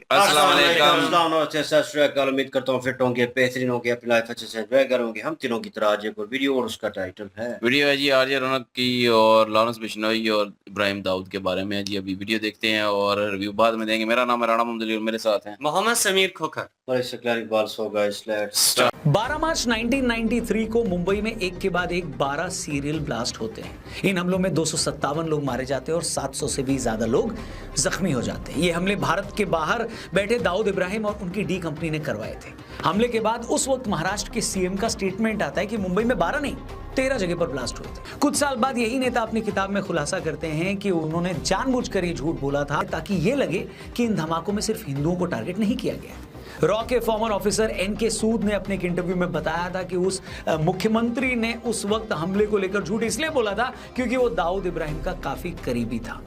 अस्सलाम वालेकुम। उम्मीद करता हूँ फिट होंगे, बेहतरीन होंगे, अपनी लाइफ अच्छे से एंजॉय करोगे। हम तीनों की तरह आज एक और वीडियो और उसका टाइटल है वीडियो है जी आरजे रौनक की और लॉरेंस बिश्नोई और इब्राहिम दाऊद के बारे में है जी। अभी वीडियो देखते हैं और रिव्यू बाद में देंगे। मेरा नाम है राणा मोहम्मद अली और मेरे साथ हैं मोहम्मद समीर खोखर। और इससे क्लैरिक सो गाइस लेट्स 12 मार्च 1993 को मुंबई में एक के बाद एक 12 सीरियल ब्लास्ट होते हैं। इन हमलों में 257 लोग मारे जाते हैं और 700 से भी ज्यादा लोग जख्मी हो जाते हैं। ये हमले भारत के बाहर बैठे दाऊद इब्राहिम और उनकी डी कंपनी ने करवाए थे। हमले के बाद उस वक्त महाराष्ट्र के सीएम का स्टेटमेंट आता है कि मुंबई में 12 नहीं 13 जगह पर ब्लास्ट हुए थे। कुछ साल बाद यही नेता अपनी किताब में खुलासा करते हैं कि उन्होंने जानबूझकर ये झूठ बोला था ताकि ये लगे कि इन धमाकों में सिर्फ हिंदुओं को टारगेट नहीं किया गया। रॉ के फॉर्मर ऑफिसर एनके सूद ने अपने एक इंटरव्यू में बताया था कि उस मुख्यमंत्री ने उस वक्त हमले को लेकर झूठ इसलिए बोला था क्योंकि वो दाऊद इब्राहिम का काफी करीबी था।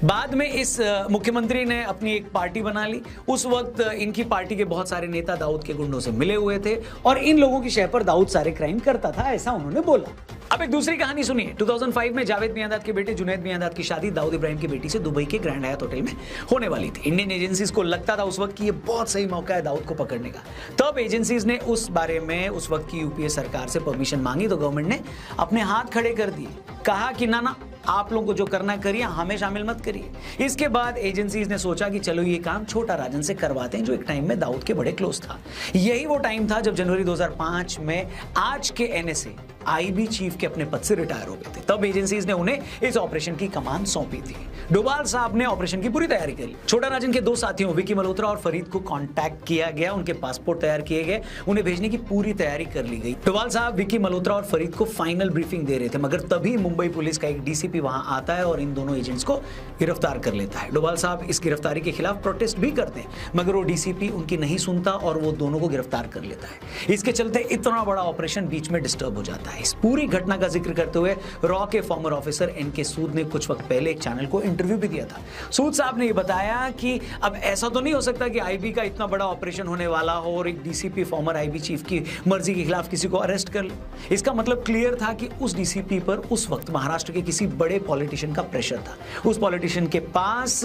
बाद में इस मुख्यमंत्री ने अपनी एक पार्टी बना ली। उस वक्त इनकी पार्टी के बहुत सारे नेता दाऊद के गुंडों से मिले हुए थे और इन लोगों की शय पर दाऊद सारे क्राइम करता था, ऐसा उन्होंने बोला। अब एक दूसरी कहानी सुनिए। 2005 में जावेद मियांदाद के बेटे जुनैद मियांदाद की शादी दाऊद इब्राहिम की बेटी से दुबई के ग्रैंड हयात होटल में होने वाली थी। इंडियन एजेंसीज को लगता था उस वक्त कि ये बहुत सही मौका है दाऊद को पकड़ने का। तब एजेंसीज ने उस बारे में उस वक्त की यूपीए सरकार से परमिशन मांगी तो गवर्नमेंट ने अपने हाथ खड़े कर दिए, कहा कि ना आप लोगों को जो करना करिए, हमें शामिल मत करिए। इसके बाद एजेंसीज ने सोचा कि चलो ये काम छोटा राजन से करवाते हैं जो एक टाइम में दाऊद के बड़े क्लोज था। यही वो टाइम था जब जनवरी 2005 में आज के एनएसए आईबी चीफ के अपने पद से रिटायर हो गए थे। तब एजेंसीज ने उन्हें इस ऑपरेशन की कमान सौंपी थी। डोभाल साहब ने ऑपरेशन की पूरी तैयारी करी। छोटा राजन के दो साथियों विकी मल्होत्रा और फरीद को कांटेक्ट किया गया, उनके पासपोर्ट तैयार किए गए, उन्हें भेजने की पूरी तैयारी कर ली गई। डोभाल साहब विकी मल्होत्रा और फरीद को फाइनल ब्रीफिंग दे रहे थे, मगर तभी मुंबई पुलिस का एक डीसीपी वहां आता है और इन दोनों एजेंट्स को गिरफ्तार कर लेता है। डोभाल साहब इस गिरफ्तारी के खिलाफ प्रोटेस्ट भी करते हैं, मगर वो डीसीपी उनकी नहीं सुनता और वो दोनों को गिरफ्तार कर लेता है। इसके चलते इतना बड़ा ऑपरेशन बीच में डिस्टर्ब हो जाता है। इस पूरी घटना का जिक्र करते हुए रॉ के फॉर्मर ऑफिसर एनके सूद ने कुछ वक्त पहले एक चैनल को इंटरव्यू भी दिया था। सूद साहब ने यह बताया कि अब ऐसा तो नहीं हो सकता कि आईबी का इतना बड़ा ऑपरेशन होने वाला हो और एक डीसीपी फॉर्मर आईबी चीफ की मर्जी के खिलाफ किसी को अरेस्ट कर ले। इसका मतलब क्लियर था कि उस डीसीपी पर उस वक्त महाराष्ट्र के किसी बड़े पॉलिटिशियन का प्रेशर था। उस पॉलिटिशियन के पास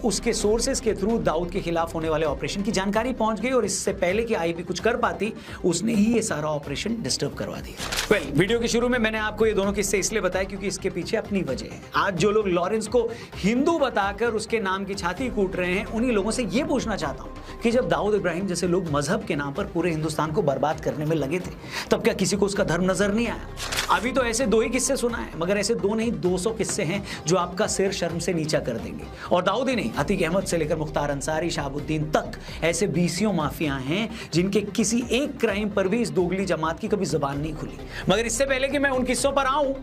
उसके सोर्सेस के थ्रू दाऊद के खिलाफ होने वाले ऑपरेशन की जानकारी पहुंच गई और इससे पहले कि आईबी कुछ कर पाती उसने ही ये सारा ऑपरेशन डिस्टर्ब करवा दिया। वीडियो के शुरू में मैंने आपको ये दोनों किस्से इसलिए बताया क्योंकि इसके पीछे अपनी वजह है। आज जो लोग लॉरेंस को हिंदू बताकर उसके नाम की छाती कूट रहे हैं उन्हीं लोगों से ये पूछना चाहता हूं कि जब दाऊद इब्राहिम जैसे लोग मजहब के नाम पर पूरे हिंदुस्तान को बर्बाद करने में लगे थे तब क्या किसी को उसका धर्म नजर नहीं आया? अभी तो ऐसे दो ही किस्से सुना है, मगर ऐसे दो नहीं 200 किस्से हैं जो आपका सिर शर्म से नीचा कर देंगे। और दाऊद ही नहीं, अतीक अहमद से लेकर मुख्तार अंसारी, शहाबुद्दीन तक ऐसे बीसियों माफिया हैं जिनके किसी एक क्राइम पर भी इस दोगली जमात की कभी जुबान नहीं खुली। मगर इससे पहले कि मैं उन किस्सों पर आऊं,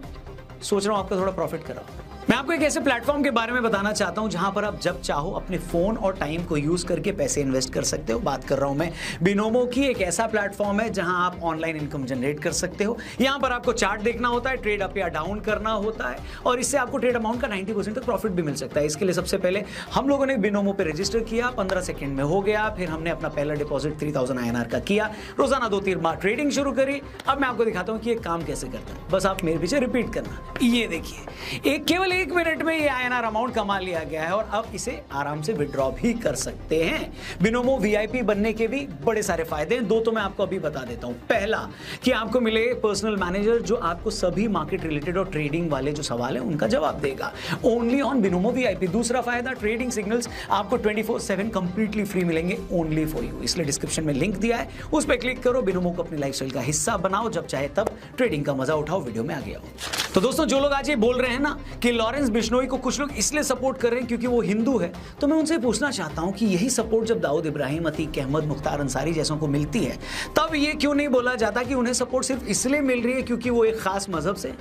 सोच रहा हूं आपका थोड़ा प्रॉफिट कराऊं। मैं आपको एक ऐसे प्लेटफॉर्म के बारे में बताना चाहता हूं जहां पर आप जब चाहो अपने फोन और टाइम को यूज करके पैसे इन्वेस्ट कर सकते हो। बात कर रहा हूं मैं बिनोमो की। एक ऐसा प्लेटफॉर्म है जहां आप ऑनलाइन इनकम जनरेट कर सकते हो। यहां पर आपको चार्ट देखना होता है, ट्रेड अप या डाउन करना होता है और इससे आपको ट्रेड अमाउंट का 90% तक प्रॉफिट भी मिल सकता है। इसके लिए सबसे पहले हम लोगों ने बिनोमो पे रजिस्टर किया, 15 सेकंड में हो गया। फिर हमने अपना पहला डिपॉजिट 3000 INR का किया, रोजाना 2-3 बार ट्रेडिंग शुरू करी। अब मैं आपको दिखाता हूं कि ये काम कैसे करता है, बस आप मेरे पीछे रिपीट करना। ये देखिए, केवल 1 मिनट में ये INR अमाउंट कमा लिया गया है और अब इसे आराम से विड्रॉ भी कर सकते हैं। बिनोमो VIP बनने के भी बड़े सारे फायदे हैं, 2 तो मैं आपको अभी बता देता हूं। पहला कि आपको मिले पर्सनल मैनेजर जो आपको सभी मार्केट रिलेटेड और ट्रेडिंग वाले जो सवाल है उनका जवाब देगा, ओनली ऑन बिनोमो VIP। दूसरा फायदा, ट्रेडिंग सिग्नल्स आपको 24/7 कंप्लीटली फ्री मिलेंगे, ओनली फॉर यू। इसलिए डिस्क्रिप्शन में लिंक दिया है, उस पर क्लिक करो, बिनोमो को अपनी लाइफस्टाइल का हिस्सा बनाओ, जब चाहे तब ट्रेडिंग का मजा उठाओ। वीडियो में आ गया हो तो दोस्तों, जो लोग आज ये बोल रहे हैं ना कि लॉरेंस बिश्नोई को कुछ लोग इसलिए सपोर्ट कर रहे हैं क्योंकि वो हिंदू है, तो मैं उनसे पूछना चाहता हूं कि यही सपोर्ट जब दाऊद इब्राहिम, अतीक अहमद, मुख्तार अंसारी जैसों को मिलती है तब ये क्यों नहीं बोला जाता कि उन्हें सपोर्ट सिर्फ इसलिए मिल रही है क्योंकि वो एक खास मजहब से?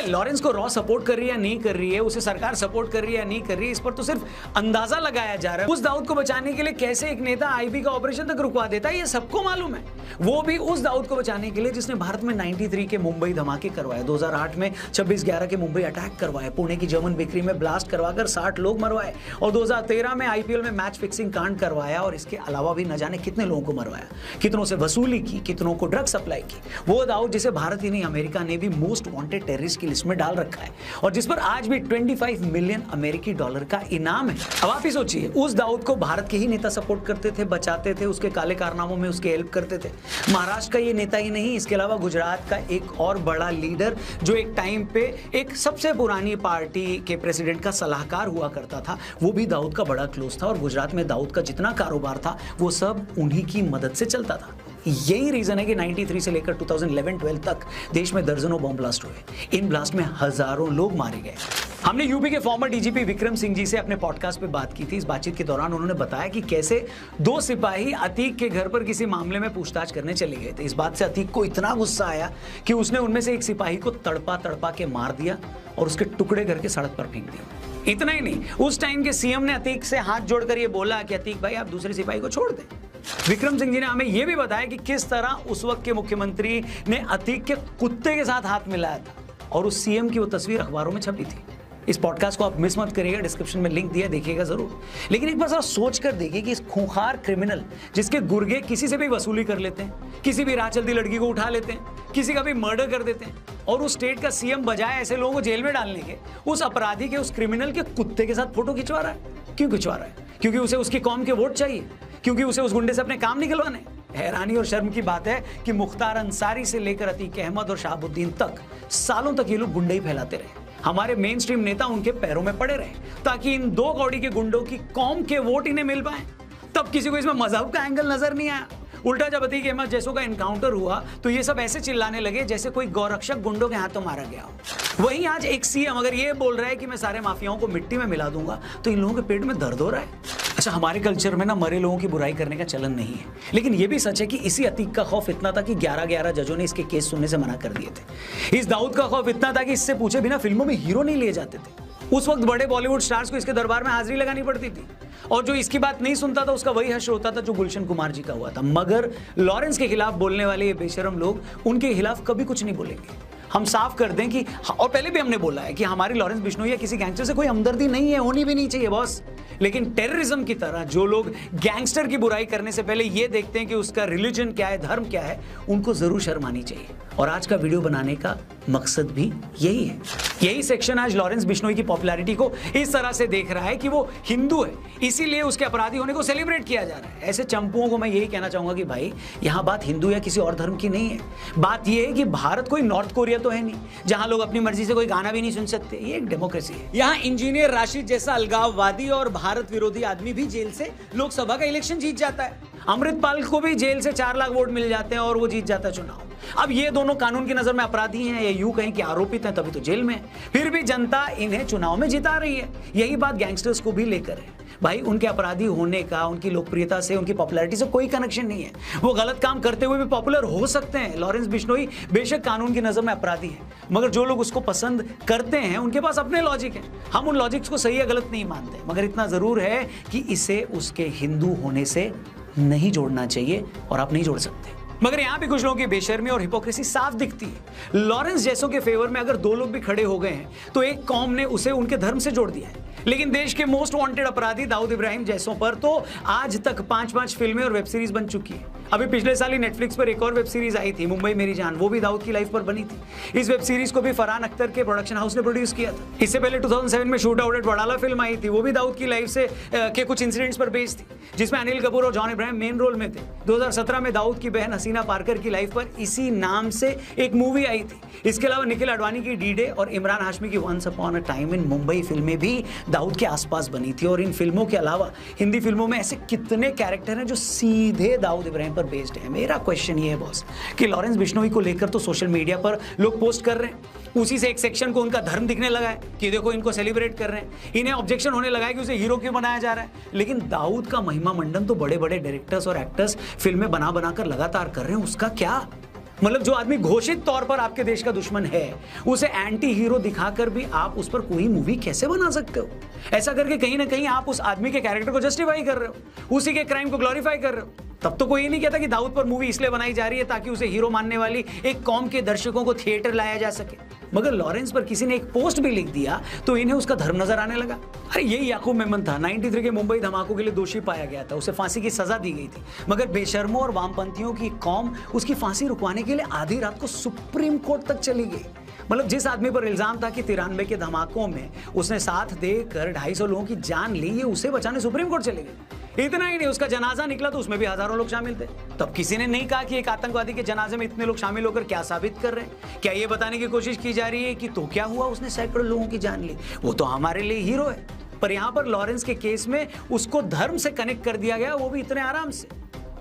लॉरेंस को रॉ सपोर्ट कर रही है या नहीं कर रही है, उसे सरकार सपोर्ट कर रही है या नहीं कर रही है, इस पर तो सिर्फ अंदाजा लगाया जा रहा है। उस दाऊद को बचाने के लिए कैसे एक नेता आईबी का ऑपरेशन तक रुकवा देता है ये सबको मालूम है। वो भी उस दाऊद को बचाने के लिए जिसने भारत में 93 के मुंबई धमाके करवाए, 2008 में 26/11 के मुंबई अटैक करवाए, पुणे की जर्मन बेकरी में ब्लास्ट करवाकर 60 लोग मरवाए और 2013 में IPL में मैच फिक्सिंग कांड करवाया और इसके अलावा भी न जाने कितने लोगों को मरवाया, कितनों से वसूली की, कितनों को ड्रग सप्लाई की। वो दाऊद जिसे भारत ही नहीं अमेरिका ने भी मोस्ट वांटेड टेररिस्ट की लिस्ट में डाल रखा है और जिस पर आज भी 25 मिलियन अमेरिकी डॉलर का इनाम है। अब आप ही सोचिए, उस दाऊद को भारत के ही नेता सपोर्ट करते थे, बचाते थे, उसके काले कारनामों में उसके हेल्प करते थे। महाराष्ट्र का ये नेता ही नहीं, इसके अलावा गुजरात का एक और बड़ा लीडर जो एक टाइम पे एक सबसे पुरानी पार्टी के प्रेसिडेंट का सलाहकार हुआ करता था, वो भी दाऊद का बड़ा क्लोज था और गुजरात में दाऊद का जितना कारोबार था वो सब उन्हीं की मदद से चलता था। यही रीजन है कि 93 से लेकर 2011-12 तक देश में दर्जनों बम ब्लास्ट हुए। इन ब्लास्ट में हजारों लोग मारे गए। हमने यूपी के फॉर्मर डीजीपी विक्रम सिंह जी से अपने पॉडकास्ट पे बात की थी। इस बातचीत के दौरान उन्होंने बताया कि कैसे 2 सिपाही अतीक के घर पर किसी मामले में पूछताछ करने चले गए थे। इस बात से अतीक को इतना गुस्सा आया कि उसने उनमें से एक सिपाही को तड़पा तड़पा के मार दिया और उसके टुकड़े करके सड़क पर फेंक दिया। इतना ही नहीं, उस टाइम के सीएम ने अतीक से हाथ जोड़कर यह बोला कि अतीक भाई, आप दूसरे सिपाही को छोड़ दें। विक्रम सिंह जी ने हमें यह भी बताया कि किस तरह उस वक्त के मुख्यमंत्री ने अतीक के कुत्ते के साथ हाथ मिलाया था और उस सीएम की वो तस्वीर अखबारों में छपी थी। इस पॉडकास्ट को आप मिस मत करिएगा, डिस्क्रिप्शन में लिंक दिया, देखिएगा जरूर। लेकिन एक बार जरा सोच कर देखिए कि इस खूंखार क्रिमिनल जिसके गुर्गे किसी से भी वसूली कर लेते हैं, किसी भी राह चलती लड़की को उठा लेते हैं, किसी का भी मर्डर कर देते हैं, और उस स्टेट का सीएम बजाय ऐसे लोगों को जेल में डालने के उस अपराधी के, उस क्रिमिनल के कुत्ते के साथ फोटो खिंचवा रहा है। क्यों खिंचवा रहा है? क्योंकि उसे उसकी कौम के वोट चाहिए, क्योंकि उसे उस गुंडे से अपने काम निकलवाने। हैरानी और शर्म की बात है कि मुख्तार अंसारी से लेकर अतीक अहमद और शहाबुद्दीन तक सालों तक ये लोग गुंडे ही फैलाते रहे। हमारे मेन स्ट्रीम नेता उनके पैरों में पड़े रहे ताकि इन 2 कौड़ी के गुंडों की कौम के वोट इन्हें मिल पाए। तब किसी को इसमें मजहब का एंगल नजर नहीं आया। उल्टा जब अतीक अहमद जैसों का एनकाउंटर हुआ तो ये सब ऐसे चिल्लाने लगे जैसे कोई गौरक्षक गुंडों के हाथों मारा गया हो। वहीं आज एक सीएम अगर ये बोल रहा है कि मैं सारे माफियाओं को मिट्टी में मिला दूंगा तो इन लोगों के पेट में दर्द हो रहा है। अच्छा, हमारे कल्चर में ना मरे लोगों की बुराई करने का चलन नहीं है, लेकिन ये भी सच है कि इसी अतीक का खौफ इतना था कि 11-11 जजों ने इसके केस सुनने से मना कर दिए थे। इस दाऊद का खौफ इतना था कि इससे पूछे बिना फिल्मों में हीरो नहीं लिए जाते थे। उस वक्त बड़े बॉलीवुड स्टार्स को इसके दरबार में हाजिरी लगानी पड़ती थी और जो इसकी बात नहीं सुनता था उसका वही हश्र होता था जो गुलशन कुमार जी का हुआ था। मगर लॉरेंस के खिलाफ बोलने वाले ये बेशरम लोग उनके खिलाफ कभी कुछ नहीं बोलेंगे। हम साफ कर दें कि, और पहले भी हमने बोला है कि हमारी लॉरेंस बिश्नोई या किसी गैंगस्टर से कोई हमदर्दी नहीं है, होनी भी नहीं चाहिए बॉस। लेकिन टेररिज्म की तरह जो लोग गैंगस्टर की बुराई करने से पहले ये देखते हैं कि उसका रिलीजन क्या है, धर्म क्या है, उनको जरूर शर्म आनी चाहिए। और आज का वीडियो बनाने का मकसद भी यही है। यही सेक्शन आज लॉरेंस बिश्नोई की पॉपुलैरिटी को इस तरह से देख रहा है कि वो हिंदू है, इसीलिए उसके अपराधी होने को सेलिब्रेट किया जा रहा है। ऐसे चंपुओं को मैं यही कहना चाहूंगा कि भाई, यहाँ बात हिंदू या किसी और धर्म की नहीं है। बात यह है कि भारत कोई नॉर्थ कोरिया तो है नहीं जहां लोग अपनी मर्जी से कोई गाना भी नहीं सुन सकते। ये एक डेमोक्रेसी है। यहाँ इंजीनियर राशिद जैसा अलगाववादी और भारत विरोधी आदमी भी जेल से लोकसभा का इलेक्शन जीत जाता है। अमृतपाल को भी जेल से 4 लाख वोट मिल जाते हैं और वो जीत जाता है चुनाव। अब ये दोनों कानून की नजर में अपराधी हैं या यूं कहें कि आरोपित हैं, तभी तो जेल में है। फिर भी जनता इन्हें चुनाव में जिता रही है। यही बात गैंगस्टर्स को भी लेकर है। भाई, उनके अपराधी होने का उनकी लोकप्रियता से, उनकी पॉपुलैरिटी से कोई कनेक्शन नहीं है। वो गलत काम करते हुए भी पॉपुलर हो सकते हैं। लॉरेंस बिश्नोई बेशक कानून की नजर में अपराधी है, मगर जो लोग उसको पसंद करते हैं उनके पास अपने लॉजिक है। हम उन लॉजिक्स को सही या गलत नहीं मानते, मगर इतना जरूर है कि इसे उसके हिंदू होने से नहीं जोड़ना चाहिए और आप नहीं जोड़ सकते। मगर यहां भी कुछ लोगों की बेशर्मी और हिपोक्रेसी साफ दिखती है। लॉरेंस जैसों के फेवर में अगर 2 लोग भी खड़े हो गए हैं तो एक कौम ने उसे उनके धर्म से जोड़ दिया है। लेकिन देश के मोस्ट वांटेड अपराधी दाऊद इब्राहिम जैसों पर तो आज तक 5-5 फिल्में और वेब सीरीज बन चुकी है। अभी पिछले साल ही नेटफ्लिक्स पर एक और वेब सीरीज आई थी, मुंबई मेरी जान, वो भी दाऊद की लाइफ पर बनी थी। इस वेब सीरीज को भी फरहान अख्तर के प्रोडक्शन हाउस ने प्रोड्यूस किया था। इससे पहले 2007 में shoot out at Wadala film आई थी, वो भी दाऊद की लाइफ से के कुछ इंसिडेंट्स पर बेस्ड थी, जिसमें अनिल कपूर और जॉन इब्राहिम मेन रोल में थे। 2017 में दाऊद की बहन हसीना पारकर की लाइफ पर इसी नाम से एक मूवी आई थी। इसके अलावा निखिल आडवाणी की डी डे और इमरान हाशमी की once upon a time in Mumbai फिल्में भी दाऊद के आसपास बनी थी। और इन फिल्मों के अलावा हिंदी फिल्मों में ऐसे कितने कैरेक्टर हैं जो सीधे दाऊद इब्राहिम पर बेस्ड है। मेरा क्वेश्चन ये है बॉस कि लॉरेंस बिश्नोई को लेकर तो सोशल मीडिया पर लोग पोस्ट कर रहे हैं, उसी से एक सेक्शन को उनका धर्म दिखने लगा है कि देखो इनको सेलिब्रेट कर रहे हैं। इन्हें ऑब्जेक्शन होने लगा है कि उसे हीरो क्यों बनाया जा रहा है। लेकिन दाऊद का महिमा मंडन तो बड़े बड़े डायरेक्टर्स और एक्टर्स फिल्में बना बनाकर लगातार कर रहे हैं, उसका क्या? मतलब जो आदमी घोषित तौर पर आपके देश का दुश्मन है, उसे एंटी हीरो दिखाकर भी आप उस पर कोई मूवी कैसे बना सकते हो? ऐसा करके कहीं ना कहीं आप उस आदमी के कैरेक्टर को जस्टिफाई कर रहे हो, उसी के क्राइम को ग्लोरीफाई कर रहे हो। तब तो कोई ये नहीं कहता कि दाऊद पर मूवी इसलिए बनाई जा रही है ताकि उसे हीरो मानने वाली एक कौम के दर्शकों को थिएटर लाया जा सके। मगर लॉरेंस पर किसी ने एक पोस्ट भी लिख दिया तो इन्हें उसका धर्म नजर आने लगा। अरे यही याकूब मेमन था, 93 के मुंबई धमाकों के लिए दोषी पाया गया था, उसे फांसी की सजा दी गई थी। मगर बेशर्मों और वामपंथियों की कौम उसकी फांसी रुकवाने के लिए आधी रात को सुप्रीम कोर्ट तक चली गई। मतलब जिस आदमी पर इल्जाम था कि 93 के धमाकों में उसने साथ देकर 250 लोगों की जान ली, ये उसे बचाने सुप्रीम कोर्ट चले गए। इतना ही नहीं, उसका जनाजा निकला तो उसमें भी हजारों लोग शामिल थे। तब किसी ने नहीं कहा कि एक आतंकवादी के जनाजे में इतने लोग शामिल होकर क्या साबित कर रहे हैं। क्या ये बताने की कोशिश की जा रही है कि तो क्या हुआ, उसने सैकड़ों लोगों की जान ली, वो तो हमारे लिए हीरो है। पर यहां पर लॉरेंस के केस में उसको धर्म से कनेक्ट कर दिया गया, वो भी इतने आराम से।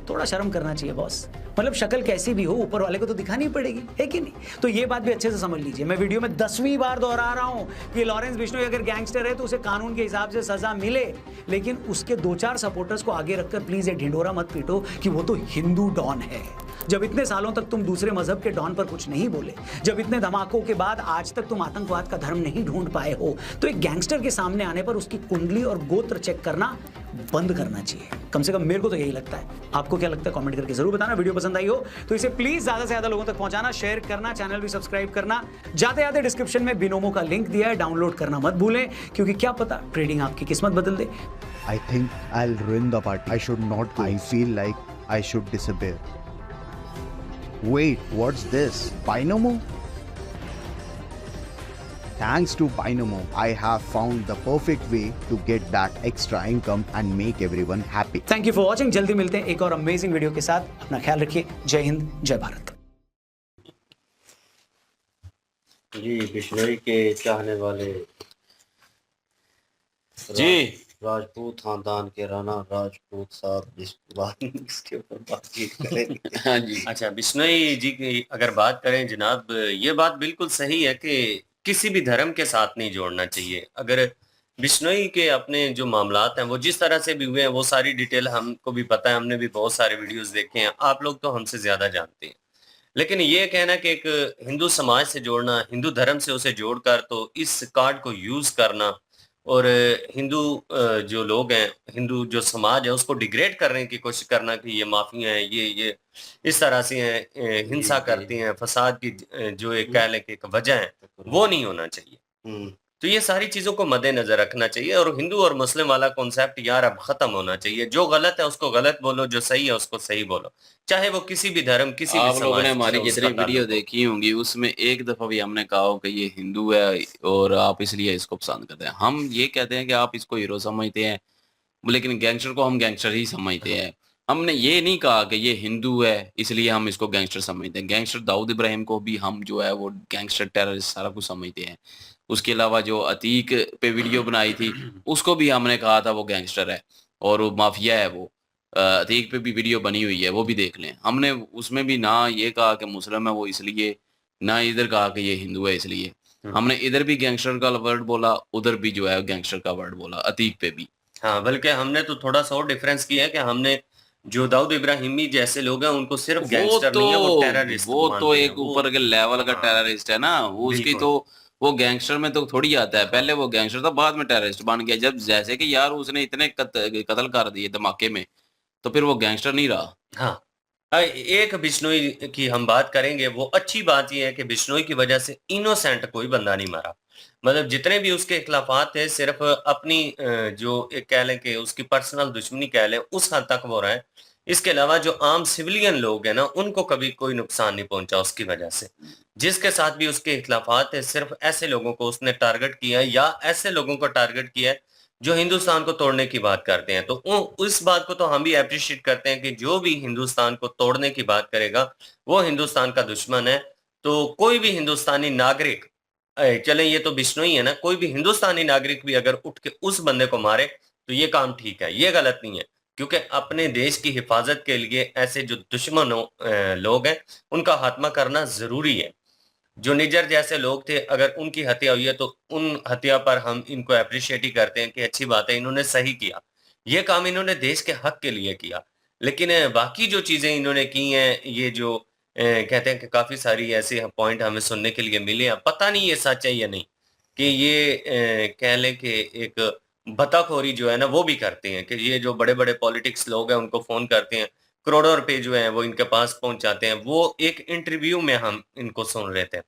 थोड़ा शर्म करना चाहिए बॉस। मतलब शक्ल कैसी भी हो, ऊपर वाले को तो दिखानी पड़ेगी, है कि नहीं? तो ये बात भी अच्छे से समझ लीजिए। मैं वीडियो में 10वीं बार दोहरा रहा हूं कि लॉरेंस बिश्नोई अगर गैंगस्टर है तो उसे कानून के हिसाब से सजा मिले, लेकिन उसके 2-4 सपोर्टर्स को आगे रखकर प्लीज ये ढिंढोरा मत पीटो कि वो तो हिंदू डॉन है। जब इतने सालों तक तुम दूसरे मजहब के डॉन पर कुछ नहीं बोले, जब इतने धमाकों के बाद आज तक तुम आतंकवाद का धर्म नहीं ढूंढ पाए हो, तो एक गैंगस्टर के सामने आने पर उसकी कुंडली और गोत्र चेक करना बंद करना चाहिए। कम से कम मेरे को तो यही लगता है। आपको क्या लगता है कमेंट करके जरूर बताना। वीडियो पसंद आई हो तो इसे प्लीज ज्यादा से ज्यादा लोगों तक पहुंचाना, शेयर करना, चैनल भी सब्सक्राइब करना। जाते जाते डिस्क्रिप्शन में बिनोमो का लिंक दिया है, डाउनलोड करना मत भूलें, क्योंकि क्या पता ट्रेडिंग आपकी किस्मत बदल दे। I think I'll ruin the party. I should not go. I feel like I should disappear. Wait, what's this? Binomo? Thanks to Binomo, I have found the perfect way to get that extra income and make everyone happy. Thank you for watching. जल्दी मिलते हैं एक और amazing video के साथ। अपना ख्याल रखिए। जय हिंद, जय भारत। जी, बिश्नोई के चाहने वाले जी राजपूत खानदान के राणा राजपूत साहब इसके ऊपर बातचीत करेंगे। हाँ जी। अच्छा, बिश्नोई जी की अगर बात करें जनाब, ये बात बिल्कुल सही है कि किसी भी धर्म के साथ नहीं जोड़ना चाहिए। अगर बिश्नोई के अपने जो मामलात हैं वो जिस तरह से भी हुए हैं, वो सारी डिटेल हमको भी पता है, हमने भी बहुत सारे वीडियोस देखे हैं, आप लोग तो हमसे ज्यादा जानते हैं। लेकिन ये कहना कि एक हिंदू समाज से जोड़ना, हिंदू धर्म से उसे जोड़कर तो इस कार्ड को यूज करना और हिंदू जो लोग हैं, हिंदू जो समाज है उसको डिग्रेड करने की कोशिश करना कि ये माफिया हैं, ये इस तरह से हैं, हिंसा करते हैं, फसाद की जो एक कह लें कि एक वजह है, वो नहीं होना चाहिए। हम्म, तो ये सारी चीजों को मद्देनजर रखना चाहिए और हिंदू और मुस्लिम वाला कॉन्सेप्ट यार अब खत्म होना चाहिए। जो गलत है उसको गलत बोलो, जो सही है उसको सही बोलो, चाहे वो किसी भी धर्म, किसी भी आप लोगों समाज ने से हमारी उसका जितनी वीडियो ताल्लुक हो। देखी होंगी उसमें एक दफा भी हमने कहा हो कि ये हिंदू है और आप इसलिए इसको पसंद करते हैं। हम ये कहते हैं कि आप इसको हीरो समझते हैं, लेकिन गैंगस्टर को हम गैंगस्टर ही समझते हैं। हमने ये नहीं कहा कि ये हिंदू है इसलिए हम इसको गैंगस्टर समझते हैं। गैंगस्टर दाऊद इब्राहिम को भी हम जो है वो गैंगस्टर, टेररिस्ट सारा कुछ समझते हैं। उसके अलावा जो अतीक पे वीडियो बनाई थी उसको भी हमने कहा था वो गैंगस्टर है और वो माफिया है। वो अतीक पे भी वीडियो बनी हुई है, वो भी देख लें। हमने उसमें भी ना ये कहा कि मुस्लिम है वो इसलिए, ना इधर कहा कि ये हिंदू है इसलिए। हमने इधर भी गैंगस्टर का वर्ड बोला, उधर भी जो है गैंगस्टर का वर्ड बोला, अतीक पे भी। हाँ, बल्कि हमने तो थोड़ा सा और डिफरेंस किया है कि हमने जो दाऊद इब्राहिमी जैसे लोग हैं उनको सिर्फ वो गैंगस्टर नहीं है, वो टेररिस्ट वो तो मानते हैं। एक ऊपर के लेवल का हाँ, टेररिस्ट है ना, वो उसकी बिल्कुल। तो वो गैंगस्टर में तो थोड़ी आता है। पहले वो गैंगस्टर था, बाद में टेररिस्ट बन गया। जब जैसे कि यार उसने इतने कत्ल कर दिए धमाके में, तो फिर वो गैंगस्टर नहीं रहा। हाँ, एक बिश्नोई की हम बात करेंगे। वो अच्छी बात यह है कि बिश्नोई की वजह से इनोसेंट कोई बंदा नहीं मरा। मतलब जितने भी उसके खिलाफात थे सिर्फ अपनी जो एक कह लें कि उसकी पर्सनल दुश्मनी कह लें, उस हद तक वो रहे। इसके अलावा जो आम सिविलियन लोग हैं ना, उनको कभी कोई नुकसान नहीं पहुंचा उसकी वजह से। जिसके साथ भी उसके खिलाफात है, सिर्फ ऐसे लोगों को उसने टारगेट किया है या ऐसे लोगों को टारगेट किया है जो हिंदुस्तान को तोड़ने की बात करते हैं। तो उस बात को तो हम भी अप्रिशिएट करते हैं कि जो भी हिंदुस्तान को तोड़ने की बात करेगा वो हिंदुस्तान का दुश्मन है। तो कोई भी हिंदुस्तानी नागरिक, चले ये तो बिश्नोई है ना, कोई भी हिंदुस्तानी नागरिक भी अगर उठ के उस बंदे को मारे तो ये काम ठीक है, ये गलत नहीं है। क्योंकि अपने देश की हिफाजत के लिए ऐसे जो दुश्मन लोग हैं उनका खात्मा करना जरूरी है। जो निज्जर जैसे लोग थे, अगर उनकी हत्या हुई है तो उन हत्या पर हम इनको अप्रिशिएट ही करते हैं कि अच्छी बात है, इन्होंने सही किया, ये काम इन्होंने देश के हक के लिए किया। लेकिन बाकी जो चीजें इन्होंने की हैं, ये जो कहते हैं कि काफी सारी ऐसे पॉइंट हमें सुनने के लिए मिले हैं, पता नहीं ये सच है या नहीं, कि ये कह लें कि एक भत्ताखोरी जो है ना वो भी करते हैं, कि ये जो बड़े बड़े पॉलिटिक्स लोग हैं उनको फोन करते हैं, करोड़ों रुपए जो है वो इनके पास पहुंचाते हैं। वो एक इंटरव्यू में हम इनको सुन रहे थे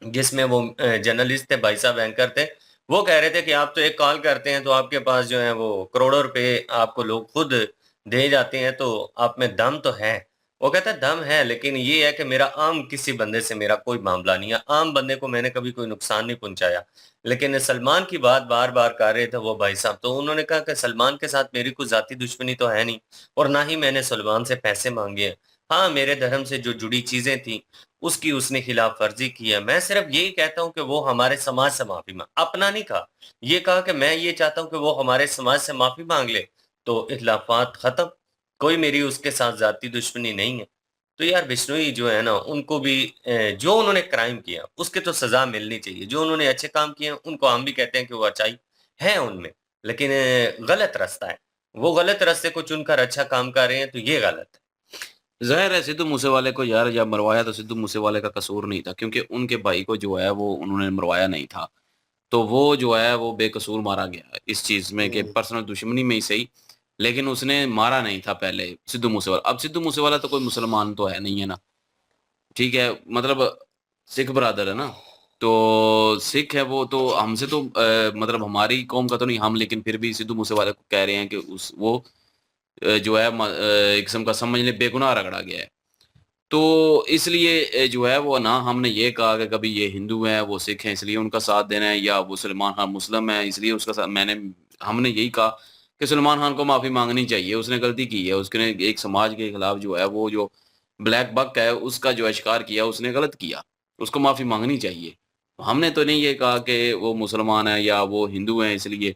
जिसमें वो जर्नलिस्ट थे, भाई साहब एंकर थे। वो कह रहे थे कि आप तो एक कॉल करते हैं तो आपके पास जो है वो करोड़ों रुपए आपको लोग खुद दे जाते हैं, तो आप में दम तो है। वो कहता है दम है, लेकिन ये है कि मेरा आम किसी बंदे से मेरा कोई मामला नहीं है। आम बंदे को मैंने कभी कोई नुकसान नहीं पहुँचाया। लेकिन सलमान की बात बार-बार कर रहे थे वो भाई साहब, तो उन्होंने कहा कि सलमान के साथ मेरी कोई ज़ाती दुश्मनी तो है नहीं और ना ही मैंने सलमान से पैसे माँगे हैं। हाँ, मेरे धर्म से जो जुड़ी चीज़ें थी, उसकी उसने खिलाफ वर्ज़ी की है। मैं सिर्फ़ यही कहता हूँ कि वो हमारे समाज से माफ़ी मा अपना नहीं कहा। ये कहा कि मैं ये चाहता हूँ कि वो हमारे समाज से माफ़ी माँग ले, तो इख़्लाफ़ात ख़त्म। कोई मेरी उसके साथ ज़ाती दुश्मनी नहीं है। तो यार बिश्नोई जो है ना, उनको भी जो उन्होंने क्राइम किया, उसकी तो सज़ा मिलनी चाहिए। जो उन्होंने अच्छे काम किए हैं, उनको हम भी कहते हैं कि वो अच्छाई है उनमें, लेकिन गलत रास्ता है। वो गलत रास्ते को चुनकर अच्छा काम कर रहे हैं, तो ये गलत है। ज़ाहिर है सिद्धू मूसेवाले को यार जब मरवाया तो सिद्धू मूसेवाले का कसूर नहीं था क्योंकि उनके भाई को जो है वो उन्होंने मरवाया नहीं था। तो वो जो है वो बेकसूर मारा गया है इस चीज़ में कि हुँ, पर्सनल दुश्मनी में ही सही, लेकिन उसने मारा नहीं था पहले सिद्धू मूसेवाला। अब सिद्धू मूसेवाला तो कोई मुसलमान तो है नहीं है ना, ठीक है? मतलब सिख ब्रदर है ना, तो सिख है वो तो हमसे तो मतलब हमारी कौम का तो नहीं हम लेकिन फिर भी सिद्धू मूसेवाले को कह रहे हैं कि उस वो जो है एक किस्म का समझ लें बेगुनाह रगड़ा गया है। तो इसलिए जो है वो ना हमने ये कहा कि कभी ये हिंदू हैं, वो सिख हैं इसलिए उनका साथ देना है या वो सलमान खान मुस्लिम है इसलिए उसका साथ हमने यही कहा कि सलमान खान को माफ़ी माँगनी चाहिए, उसने गलती की है, उसने एक समाज के खिलाफ जो है वो जो ब्लैक बक है उसका जो है शिकार किया उसने गलत किया, उसको माफ़ी माँगनी चाहिए। हमने तो नहीं ये कहा कि वो मुसलमान है या वो हिंदू हैं इसलिए।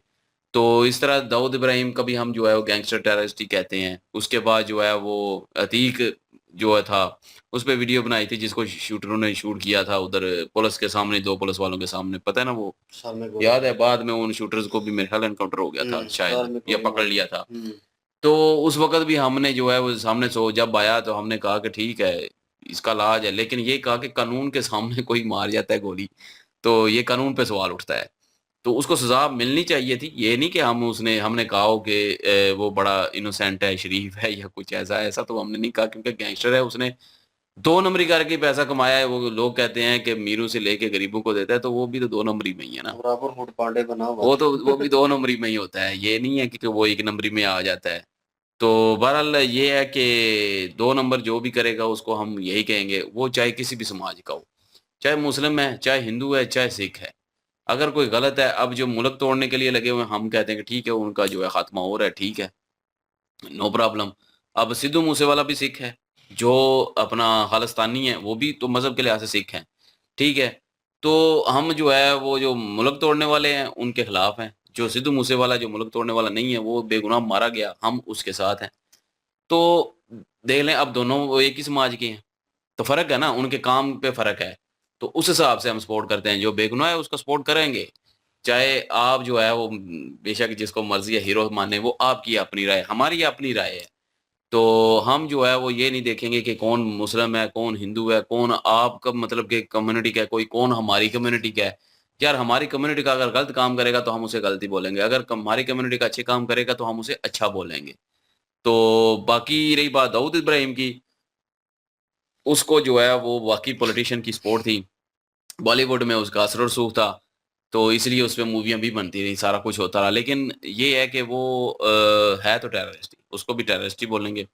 तो इस तरह दाऊद इब्राहिम का भी हम जो है वो गैंगस्टर टेररिस्ट ही कहते हैं। उसके बाद जो है वो अतीक जो है था, उस पे वीडियो बनाई थी जिसको शूटरों ने शूट किया था उधर पुलिस के सामने, 2 पुलिस वालों के सामने, पता है ना वो? साल में गोली याद है चली। बाद में उन शूटर्स को भी मेरे ख्याल एनकाउंटर हो गया था साल शायद में या गोली पकड़ मारी। लिया था। हुँ, तो उस वक़्त भी हमने जो है वो सामने सो जब आया तो हमने कहा कि ठीक है, इसका इलाज है, लेकिन ये कहा कि कानून के सामने कोई मार जाता है गोली, तो ये कानून पे सवाल उठता है। तो उसको सज़ा मिलनी चाहिए थी। ये नहीं कि हमने कहा हो कि वो बड़ा इनोसेंट है, शरीफ है या कुछ ऐसा है, ऐसा तो हमने नहीं कहा क्योंकि गैंगस्टर है, उसने 2 नंबरी करके पैसा कमाया है। वो लोग कहते हैं कि अमीरों से लेके गरीबों को देता है, तो वो भी तो 2 नंबरी में ही है ना। बराबर मुठ पांडे बना हुआ है। वो भी 2 नंबरी में ही होता है। ये नहीं है कि वो 1 नंबरी में आ जाता है। तो बहरहाल ये है कि 2 नंबर जो भी करेगा उसको हम यही कहेंगे, वो चाहे किसी भी समाज का हो। चाहे मुस्लिम है, चाहे हिंदू है, चाहे सिख है। अगर कोई गलत है, अब जो मुल्क तोड़ने के लिए लगे हुए हैं, हम कहते हैं कि ठीक है, उनका जो है खात्मा हो रहा है, ठीक है, नो प्रॉब्लम। अब सिद्धू मूसेवाला भी सिख है, जो अपना खालिस्तानी है, वो भी तो मज़हब के लिहाज़ से सिख हैं, ठीक है? तो हम जो है, वो जो मुल्क तोड़ने वाले हैं, उनके खिलाफ हैं। जो सिद्धू मूसेवाला जो मुल्क तोड़ने वाला नहीं है, वो बेगुनाह मारा गया, हम उसके साथ हैं। तो देख लें, अब दोनों वो एक ही समाज के हैं। तो फ़र्क है ना, उनके काम पे फ़र्क है। तो उस हिसाब से हम सपोर्ट करते हैं, जो बेगुनाह है उसका सपोर्ट करेंगे। चाहे आप जो है वो बेशक जिसको मर्ज़ी है हीरो माने, वो आपकी अपनी राय, हमारी अपनी राय है। तो हम जो है वो ये नहीं देखेंगे कि कौन मुस्लिम है, कौन हिंदू है, कौन आपका मतलब कि कम्युनिटी का है, कोई कौन हमारी कम्युनिटी का है। यार हमारी कम्युनिटी का अगर गलत काम करेगा तो हम उसे गलत ही बोलेंगे, अगर हमारी कम्युनिटी का अच्छे काम करेगा तो हम उसे अच्छा बोलेंगे। तो बाकी रही बात दाऊद इब्राहिम की, उसको जो है वो वाक़ई पॉलिटिशियन की सपोर्ट थी। बॉलीवुड में उसका असर रसूख था, तो इसलिए उस पे मूवियाँ भी बनती रहीं, सारा कुछ होता रहा। लेकिन ये है कि वो है तो टेररिस्ट ही, उसको भी टेररिस्ट ही बोलेंगे।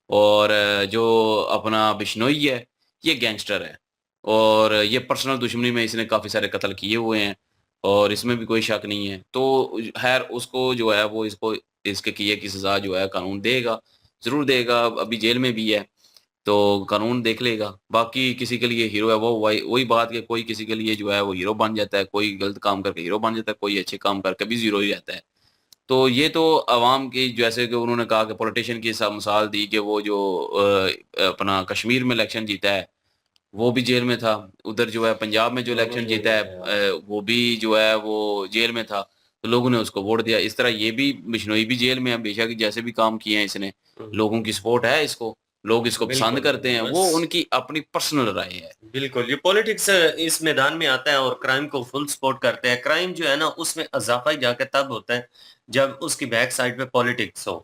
और जो अपना बिश्नोई है, ये गैंगस्टर है और ये पर्सनल दुश्मनी में इसने काफ़ी सारे कत्ल किए हुए हैं और इसमें भी कोई शक नहीं है। तो ख़ैर उसको जो है वो इसको इसके किए की सज़ा जो है कानून देगा, ज़रूर देगा, अभी जेल में भी है। तो कानून देख लेगा। बाकी किसी के लिए हीरो है वो वही वही बात कि कोई किसी के लिए जो है वो हीरो बन जाता है, कोई गलत काम करके हीरो बन जाता है, कोई अच्छे काम करके भी ज़ीरो ही रहता है। तो ये तो अवाम की जैसे कि उन्होंने कहा कि पॉलिटिशियन की सा मिसाल दी कि वो जो अपना कश्मीर में इलेक्शन जीता है, वो भी जेल में था। उधर जो है पंजाब में जो दोनों इलेक्शन जेल जीता में है थे हाँ। वो भी जो है वो जेल में था। तो लोगों ने उसको वोट दिया। इस तरह ये भी बिश्नोई भी जेल में है, बेशक जैसे भी काम किए हैं इसने। हुँ, लोगों की सपोर्ट है इसको, लोग इसको पसंद बिल्कुल, करते हैं, वो बस उनकी अपनी पर्सनल राय है। बिल्कुल, ये पॉलिटिक्स इस मैदान में आता है और क्राइम को फुल सपोर्ट करते हैं। क्राइम जो है ना, उसमें इज़ाफ़ा ही जाके तब होता है, जब उसकी बैक साइड पे पॉलिटिक्स हो।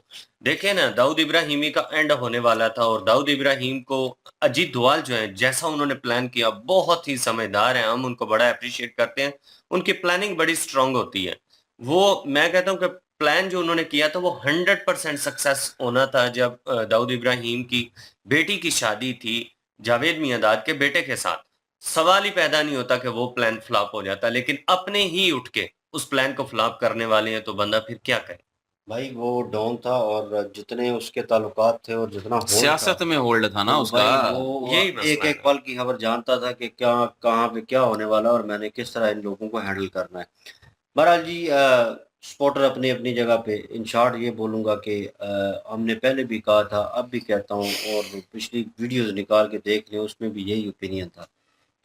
देखिए ना, दाऊद इब्राहिमी का एंड होने वाला था और दाऊद इब्राहिम को अजीत डोभाल जो है, जैसा उन्होंने प्लान किया, बहुत ही समझदार हैं, हम उनको बड़ा एप्रिशिएट करते हैं। उनकी प्लानिंग बड़ी स्ट्रॉन्ग होती है। वो मैं कहता हूँ कि प्लान जो उन्होंने किया था वो 100% सक्सेस होना था। जब दाऊद इब्राहिम की बेटी की शादी थी जावेद मियांदाद के बेटे के साथ, सवाल ही पैदा नहीं होता कि वो प्लान फ्लॉप हो जाता, लेकिन अपने ही उठ के उस प्लान को फ्लॉप करने वाले हैं, तो बंदा फिर क्या करे। भाई वो डॉन था, और जितने उसके ताल्लुकात थे और जितना होल्ड था, सियासत में होल्ड था ना तो उसका। भाई वो यही एक मसला एक है। पल की खबर जानता था कि क्या कहाँ पे क्या होने वाला है और मैंने किस तरह इन लोगों को हैंडल करना है। बहरहाल जी, सपोर्टर अपनी अपनी जगह पे। इन शॉर्ट ये बोलूँगा कि हमने पहले भी कहा था, अब भी कहता हूँ, और पिछली वीडियोस निकाल के देख लें, उसमें भी यही ओपिनियन था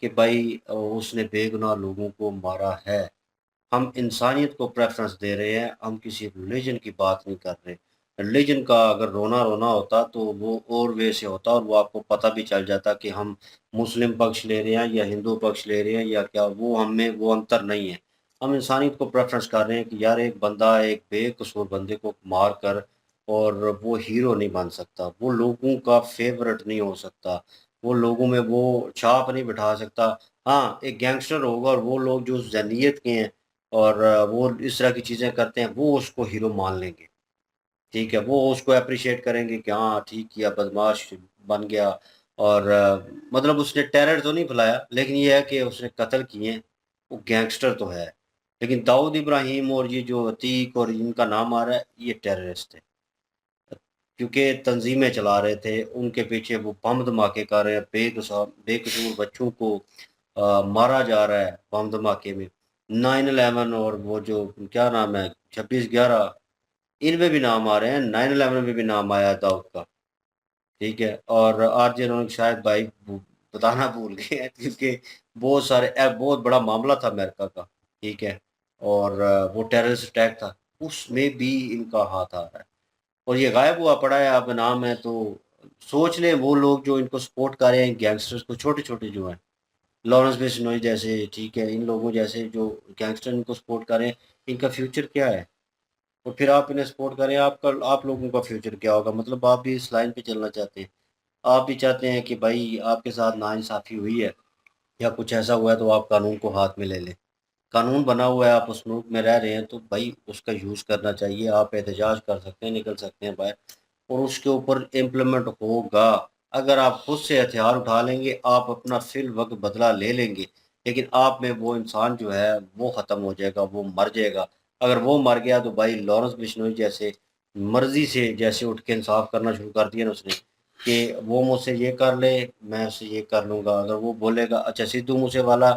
कि भाई उसने बेगुनाह लोगों को मारा है। हम इंसानियत को प्रेफ़रेंस दे रहे हैं, हम किसी रिलीजन की बात नहीं कर रहे। रिलीजन का अगर रोना-रोना होता तो वो और वे से होता, और वो आपको पता भी चल जाता कि हम मुस्लिम पक्ष ले रहे हैं या हिंदू पक्ष ले रहे हैं या क्या, वो हम में वो अंतर नहीं है। हम इंसानियत को प्रेफ़रेंस कर रहे हैं कि यार एक बंदा एक बेकसूर बंदे को मार कर, और वो हीरो नहीं बन सकता, वो लोगों का फ़ेवरेट नहीं हो सकता, वो लोगों में वो छाप नहीं बिठा सकता। हाँ, एक गैंगस्टर होगा और वो लोग जो ज़हनियत के हैं और वो इस तरह की चीज़ें करते हैं, वो उसको हीरो मान लेंगे, ठीक है? वो उसको एप्रिशिएट करेंगे कि हाँ, ठीक किया, बदमाश बन गया, और मतलब उसने टेरर तो नहीं फैलाया, लेकिन ये है कि उसने कत्ल किए हैं, वो गैंगस्टर तो है। लेकिन दाऊद इब्राहिम और ये जो अतीक और इनका नाम आ रहा है, ये टेररिस्ट थे, क्योंकि तंज़ीमें चला रहे थे, उनके पीछे वो बम धमाके कर रहे हैं, बेकसूर बच्चों को मारा जा रहा है बम धमाके में। 9/11 और वो जो क्या नाम है 26/11, इनमें भी नाम आ रहे हैं, 9/11 में भी नाम आया था उसका, ठीक है? और आरजे रौनक शायद भाई बताना भूल गए हैं, क्योंकि बहुत सारे बहुत बड़ा मामला था अमेरिका का, ठीक है? और वो टेररिस्ट अटैक था, उसमें भी इनका हाथ आ रहा है, और ये गायब हुआ पड़ा है, अब नाम है तो सोच लें वो लोग जो इनको सपोर्ट कर रहे हैं गैंगस्टर्स को, छोटे-छोटे जो हैं, लॉरेंस बिश्नोई जैसे, ठीक है, इन लोगों जैसे जो गैंगस्टर इनको सपोर्ट कर रहे हैं, इनका फ्यूचर क्या है? और फिर आप इन्हें सपोर्ट करें, आपका आप लोगों का फ्यूचर क्या होगा? मतलब आप भी इस लाइन पे चलना चाहते हैं। आप भी चाहते हैं कि भाई आपके साथ नाइंसाफ़ी हुई है या कुछ ऐसा हुआ है तो आप कानून को हाथ में ले लें। कानून बना हुआ है, आप उस मुल्क में रह रहे हैं तो भाई उसका यूज़ करना चाहिए। आप एहतजाज कर सकते हैं, निकल सकते हैं बाहर, और उसके ऊपर इम्प्लीमेंट होगा। अगर आप खुद से हथियार उठा लेंगे, आप अपना फ़िल वक़्त बदला ले लेंगे, लेकिन आप में वो इंसान जो है वो ख़त्म हो जाएगा, वो मर जाएगा। अगर वो मर गया तो भाई लॉरेंस बिश्नोई जैसे मर्ज़ी से जैसे उठ के इंसाफ़ करना शुरू कर दिया ना उसने, कि वो मुझसे ये कर ले, मैं उससे ये कर लूँगा। अगर वो बोलेगा अच्छा सिद्धू मूसेवाला,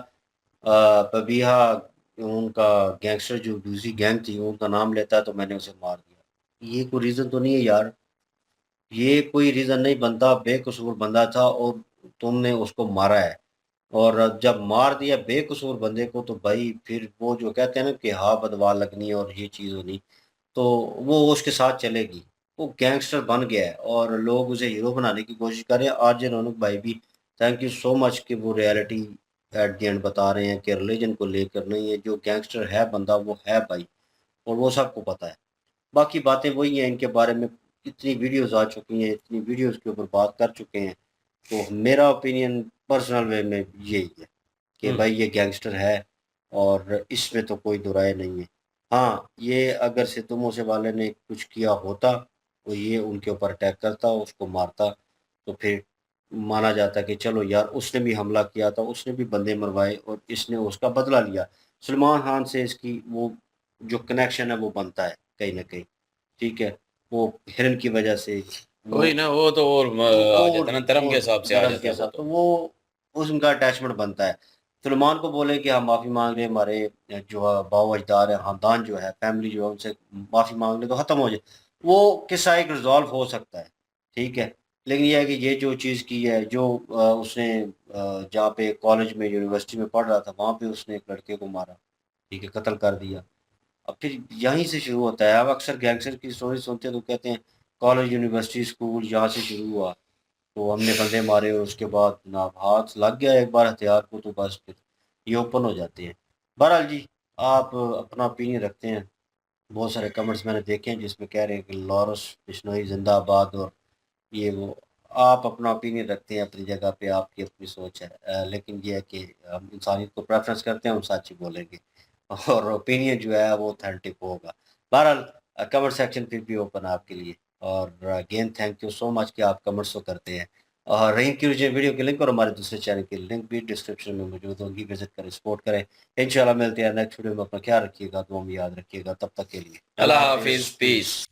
पबीहा उनका गैंगस्टर जो दूसरी गैंग थी उनका नाम लेता है तो मैंने उसे मार दिया। ये कोई रीज़न तो नहीं है यार। ये कोई रीज़न नहीं बनता, बेकसूर बंदा था और तुमने उसको मारा है। और जब मार दिया बेकसूर बंदे को तो भाई फिर वो जो कहते हैं ना कि हाँ बदवा लगनी और ये चीज़ होनी, तो वो उसके साथ चलेगी। वो गैंगस्टर बन गया है और लोग उसे हीरो बनाने की कोशिश कर रहे हैं। आरजे रौनक भाई भी थैंक यू सो मच कि वो रियलिटी एट द एंड बता रहे हैं कि रिलीजन को लेकर नहीं है, जो गैंगस्टर है बंदा वो है भाई, और वो सबको पता है। बाकी बातें वही हैं, इनके बारे में इतनी वीडियोज़ आ चुकी हैं, इतनी वीडियोज़ के ऊपर बात कर चुके हैं, तो मेरा ओपिनियन पर्सनल वे में यही है कि हुँ। भाई ये गैंगस्टर है और इसमें तो कोई दो राय नहीं है। हाँ, ये अगर सिद्धू मूसेवाले ने कुछ किया होता, तो ये उनके ऊपर अटैक करता, उसको मारता, तो फिर माना जाता कि चलो यार उसने भी हमला किया था, उसने भी बंदे मरवाए और इसने उसका बदला लिया। सलमान खान से इसकी वो जो कनेक्शन है वो बनता है कहीं न कहीं, ठीक है? वो हिरन की वजह से वो वही ना, वो तो और आ और जाता है ना, धर्म के और हिसाब से आ धर्म जाता के है वो साथ तो तो। वो उनका अटैचमेंट बनता है। सलमान को बोले कि हम माफ़ी माँग रहे हैं, हमारे जो बाउ-अजदाद हैं, ख़ानदान जो है, फैमिली जो है, उनसे माफ़ी माँग लें तो ख़त्म हो जाए। वो किस्सा एक रिज़ॉल्व हो सकता है, ठीक है? लेकिन ये है कि ये जो चीज़ की है, जो उसने जहाँ पे कॉलेज में, यूनिवर्सिटी में पढ़ रहा था, वहाँ पे उसने एक लड़के को मारा, ठीक है? कत्ल कर दिया। अब फिर यहीं से शुरू होता है। अब अक्सर गैंगस्टर की स्टोरी सुनते हैं तो कहते हैं कॉलेज, यूनिवर्सिटी, स्कूल यहाँ से शुरू हुआ। तो हमने बंदे मारे और उसके बाद जनाब हाथ लग गया एक बार हथियार को तो बस फिर ये ओपन हो जाते हैं। बहरहाल जी, आप अपना ओपिनियन रखते हैं। बहुत सारे कमेंट्स मैंने देखे हैं जिसमें कह रहे हैं कि लॉरेंस बिश्नोई ज़िंदाबाद और ये वो। आप अपना ओपिनियन रखते हैं अपनी जगह पे, आपकी अपनी सोच है। लेकिन ये है कि हम इंसानियत को प्रेफ़रेंस करते हैं, हम सच ही बोलेंगे और ओपिनियन जो है वो ऑथेंटिक होगा। बहरहाल कमेंट सेक्शन फिर भी ओपन है आपके लिए। और again thank you so much कि आप कमेंट्स तो करते हैं। और रही क्यूरियस वीडियो की लिंक और हमारे दूसरे चैनल की लिंक भी डिस्क्रिप्शन में मौजूद होगी, विजिट करें, सपोर्ट करें। इंशाल्लाह मिलते हैं नेक्स्ट वीडियो में। अपना ख्याल रखिएगा, दुआ में याद रखिएगा। तब तक के लिए अल्लाह हाफिज, पीस।